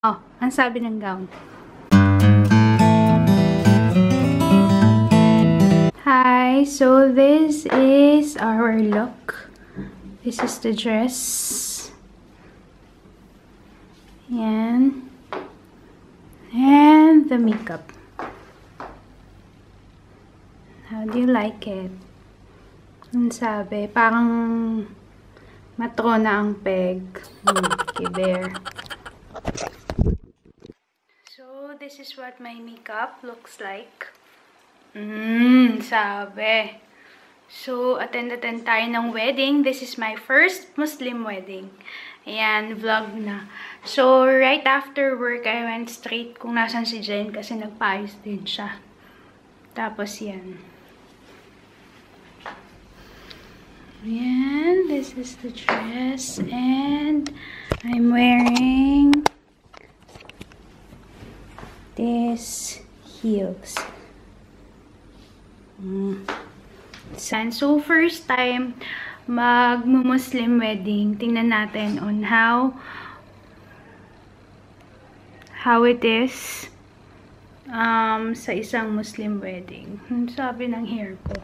Oh, ang sabi ng gown. Hi, so this is our look. This is the dress. Yan. And the makeup. How do you like it? Ang sabi, parang matrona ang peg. Kiber. So, this is what my makeup looks like. Sabi. So, attend tayo ng wedding. This is my first Muslim wedding. Ayan, vlog na. So, right after work, I went straight kung nasan si Jen kasi nagpaayos din siya. Tapos, yan. Ayan, this is the dress. And, I'm wearing this heels. So, first time mag-Muslim wedding. Tingnan natin on how it is sa isang Muslim wedding. Sabi ng hair ko.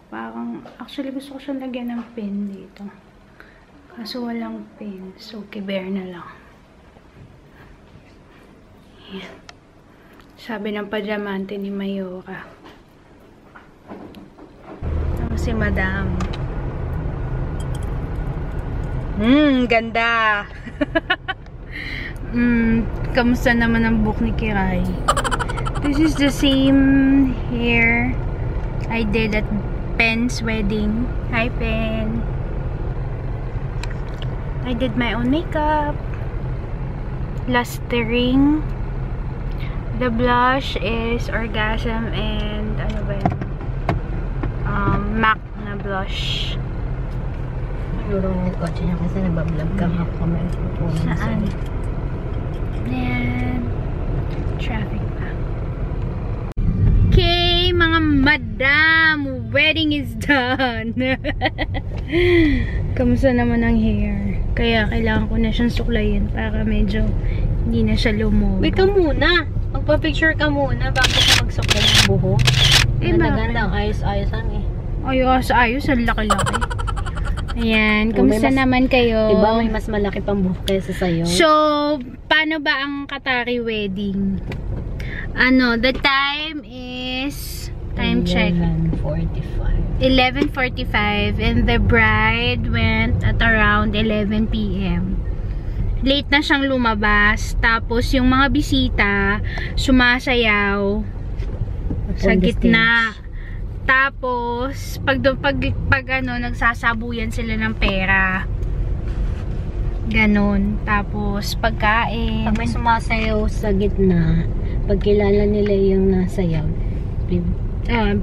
Parang, actually gusto ko siyang lagyan ng pin dito. Kaso walang pin. So, kiber na lang. Yan. Sabi ng pajamante ni Mayora. Si Madam. Ganda. Kamusta naman ang book ni Kiray? This is the same hair I did at Pen's wedding. Hi, Pen. I did my own makeup. Lustering. The blush is Orgasm and ano ba yun? MAC na blush. Siguro ng kotse niya kasi nagbablog ka kami. Saan? Ayan. Traffic pa. Okay, mga madam! Wedding is done! Kamusta naman ang hair? Kaya kailangan ko na siyang suklayin para medyo hindi na siya lumubo. Wait ka muna! Magpa-picture ka muna bago ka magsuklay ng buhok. Ganda-ganda ang ayos-ayosan eh. Ayos, ang laki-laki. Ayan, kamusta naman kayo? Diba may mas malaki pang buhok kaysa sa'yo? So, paano ba ang Qatari wedding? The time is, time check. 11:45. 11:45 and the bride went at around 11 p.m. Late na siyang lumabas. Tapos, yung mga bisita, sumasayaw sa gitna. Tapos, pag nagsasabuyan sila ng pera. Ganon. Tapos, pagkain. Pag may sumasayaw sa gitna, pag kilala nila yung nasayaw,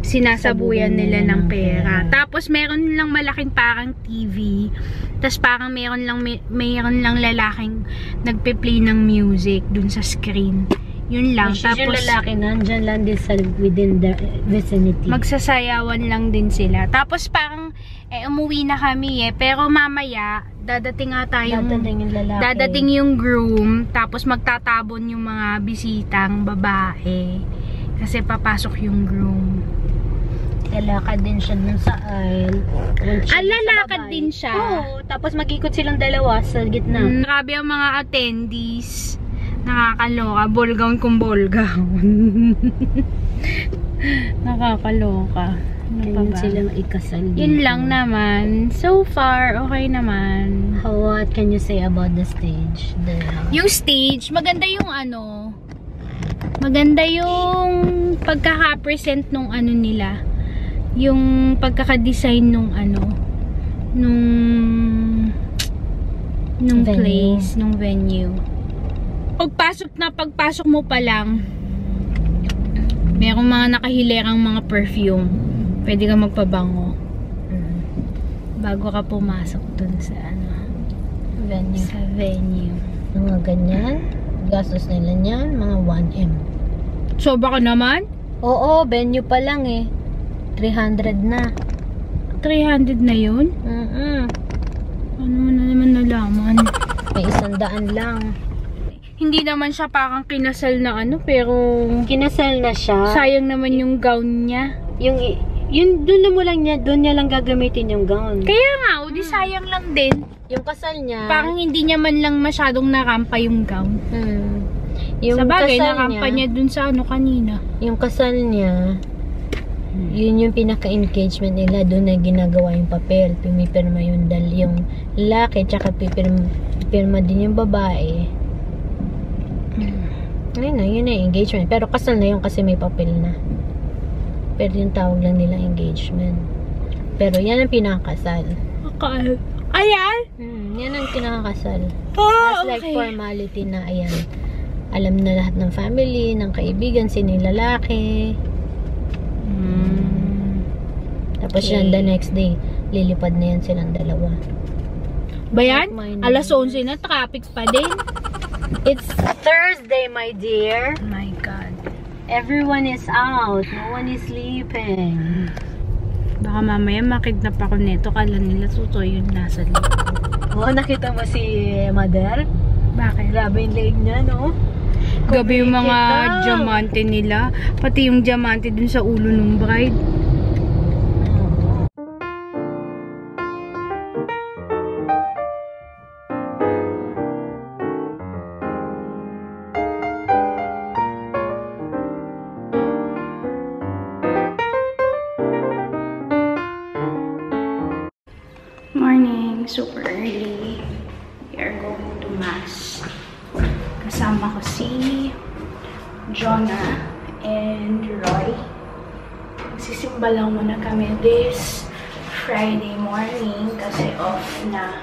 sinasabuyan nila ng pera. Tapos, meron lang malaking parang TV. Tapos, parang meron lang lalaking nagpe-play ng music dun sa screen. Yun lang. Tapos, yung lalaki nandyan lang din sa within the vicinity. Magsasayawan lang din sila. Tapos parang, umuwi na kami pero mamaya, dadating yung lalaki. Dadating yung groom, tapos magtatabon yung mga bisitang babae. Kasi papasok yung groom. Lalakad din siya dun sa aisle. Lalakad din siya? Oo. Tapos mag-ikot silang dalawa sa gitna. Grabe ang mga attendees. Nakakaloka. Bolgawn kung bolgawn. Nakakaloka. Ano pa ba? Silang ikasal dito. Yun lang naman. So far, okay naman. What can you say about the stage? Yung stage, maganda yung maganda yung pagkaka-present nung nila. Yung pagkaka-design nung nung place, nung venue. Pagpasok mo pa lang, merong mga nakahilerang mga perfume. Pwede ka magpabango. Bago ka pumasok dun sa venue. Sa venue. Mga ganyan. Gastos nila niyan, mga 1M. So, baka naman? Oo, venue pa lang 300 na. 300 na yun? Ano mo na naman nalaman? May 100 lang. hindi naman siya parang kinasal na ano, pero kinasal na siya. Sayang naman yung gown niya. Yung doon niya lang gagamitin yung gown. Kaya nga, di sayang lang din. Yung kasal niya. Parang hindi niya man lang masyadong narampa yung gown. Yung sabagay, narampa niya dun sa ano kanina. Yung kasal niya, yun yung pinaka-engagement nila. Doon na ginagawa yung papel. Pumipirma yung lalaki, tsaka pipirma din yung babae. Ayun na, yun na yung engagement. Pero kasal na yun kasi may papel na. Pero yung tawag lang nila engagement. Pero yan ang pinakasal. Okay. Ayan? Yan ang pinakasal. Oh, as like formality na, ayan. Alam na lahat ng family, ng kaibigan, sino yung lalaki. Tapos yan, the next day, lilipad na yan silang dalawa. Bayan? Alas 11 na, traffic pa din. It's Thursday, my dear. Oh my God. Everyone is out. No one is sleeping. Baka mamaya makidnap ako nito. Kala nila totoo yung nasa loob. Oh, nakita mo si Mother? Bakit? Grabe yung leg niya, no? Gabi yung mga diamante nila. Pati yung diamante dun sa ulo ng bride. Morning, super early. We are going to mass. Kasama ko si Jonah and Roy. Magsisimba lang muna kami this Friday morning kasi off na.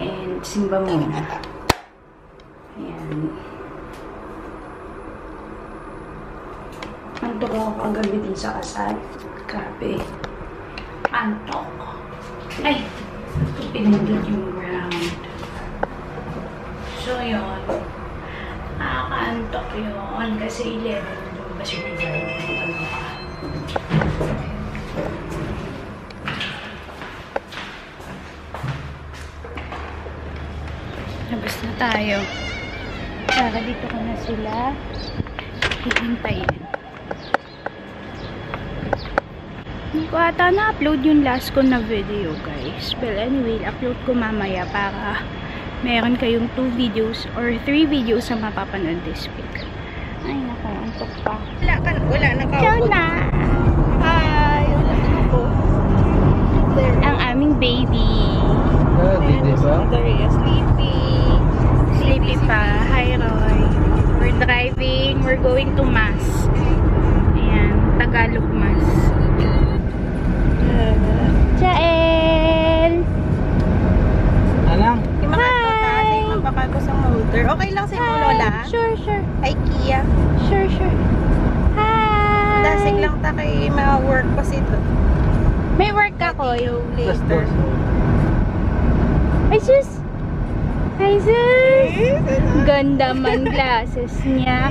And simba muna. Ayan. Antok ako kagabi din sa kasal. Grabe. Antok. Ay! Pinindot yung ground. So, yun. Nakakaantok yun. Kasi 11. Lumabas yung design. Ano ka? Labas na tayo. Saka dito ko na sila hihintayin. Hindi ko ata na-upload yung last ko na video, guys. Well, anyway, upload ko mamaya para meron kayong 2 videos or 3 videos na mapapanood this week. Ay, naku, antok pa. Wala na ka. Ciao na! Hi! Wala na ako. Ang aming baby. Very sleepy. Sleepy pa. Hi, Roy. We're driving. We're going to Mass. Ayan, Tagalog Mass. Jael! Anang? Hi! Mapakal ko sa motor. Okay lang si Lola? Sure. Ay, Kia. Sure. Hi! Dasig lang ta kay ma-work pa sito. May work ako. Later. Ay, sus! Hi, sus! Ganda man glasses niya.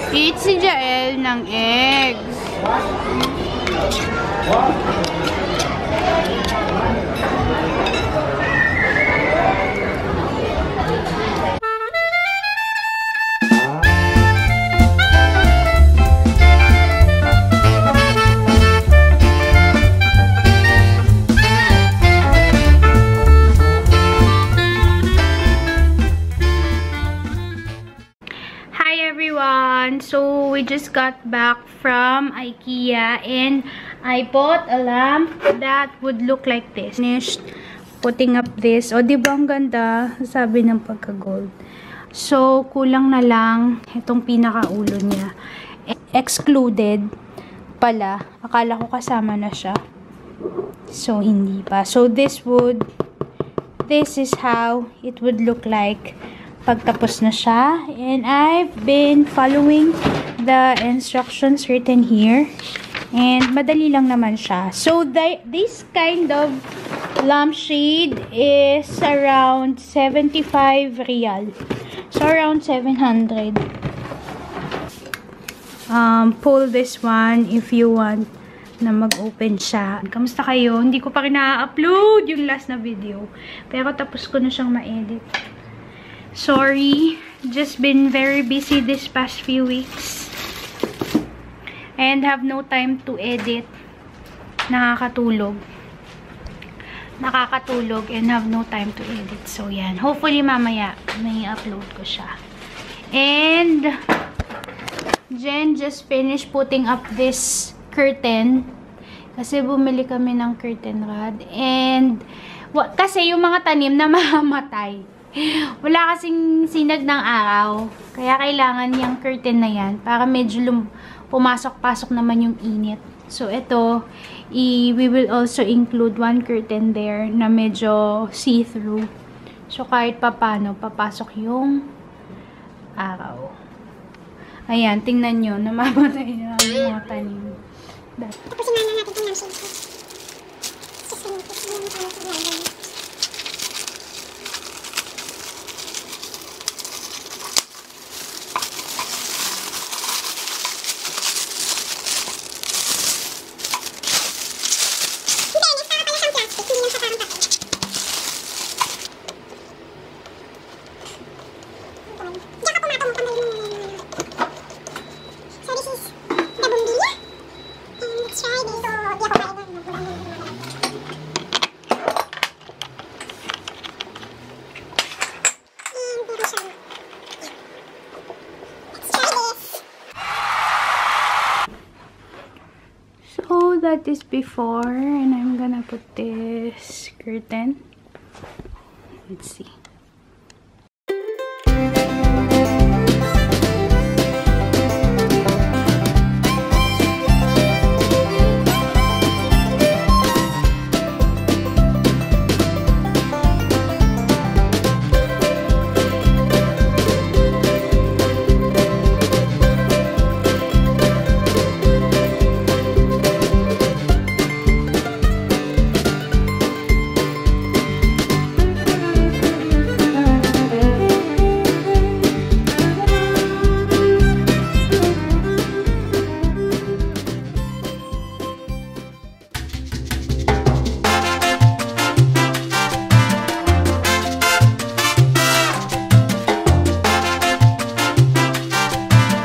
Eat si Jael ng eggs. So we just got back from IKEA and I bought a lamp that would look like this. Finished putting up this. O, diba ang ganda? Sabi ng pagka-gold. So, kulang na lang itong pinaka-ulo niya. Excluded pala. Akala ko kasama na siya. So, hindi pa. So, this is how it would look like pagtapos na siya. And I've been following the instructions written here. And madali lang naman siya. So, this kind of lampshade is around 75 real. So, around 700. Pull this one if you want na mag-open siya. Kamusta kayo? Hindi ko pa rin na-upload yung last na video. Pero tapos ko na siyang ma-edit. Sorry. Just been very busy this past few weeks. And have no time to edit. Nakakatulog and have no time to edit. So, yan. Hopefully, mamaya may upload ko siya. And Jen just finished putting up this curtain. Kasi bumili kami ng curtain rod. And, kasi yung mga tanim na mamamatay. Wala kasing sinag ng araw. Kaya kailangan yung curtain na yan para medyo pumasok-pasok naman yung init. So, ito, we will also include one curtain there na medyo see-through. So, kahit papano, papasok yung araw. Ayan, tingnan nyo, namamatay na yung mga tanim. Tapos na natin itong lampshade ko. Susunod ko yung ano. So, that is before, and I'm gonna put this curtain. Let's see.